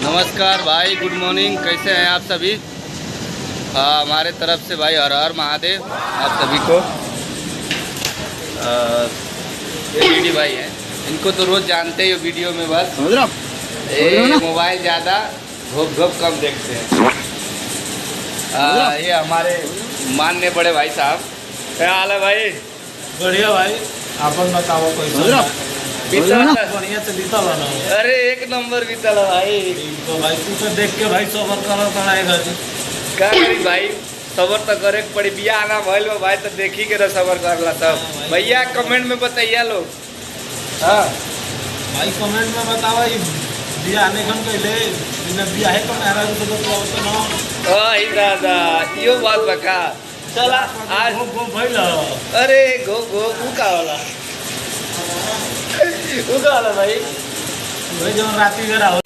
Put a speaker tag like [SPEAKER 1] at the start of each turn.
[SPEAKER 1] नमस्कार भाई, good morning. कैसे हैं आप सभी? हमारे तरफ से भाई हर हर महादेव आप सभी को। ये बीडी भाई हैं, इनको तो रोज़ जानते ही हो वीडियो में। बस ये मोबाइल ज़्यादा घोप घोप कम देखते हैं। ये हमारे मानने बड़े भाई साहब। क्या हाल है भाई?
[SPEAKER 2] बढ़िया भाई, आपन बताओ कैसा? बढ़िया तो बीतल ना।
[SPEAKER 1] अरे एक नंबर बीतल है भाई।
[SPEAKER 2] तो भाई तू तो देख के भाई सबर करो पड़ेगा।
[SPEAKER 1] क्या करी भाई, सबर तो करे पड़ी। बिया आना भइल बा भाई, तो देखी के सबर करला सब। भैया कमेंट में बताइए लोग। हाँ
[SPEAKER 2] भाई कमेंट में बताओ बिया आने खन कहले बिना बिया है तो मेरा तो बताओ तो ना।
[SPEAKER 1] ओए दादा, यो बात बका। चला आज
[SPEAKER 2] गो भइल।
[SPEAKER 1] अरे गो गो ऊ का वाला ऊ का वाला भाई
[SPEAKER 2] भाई जो राती बेरा हो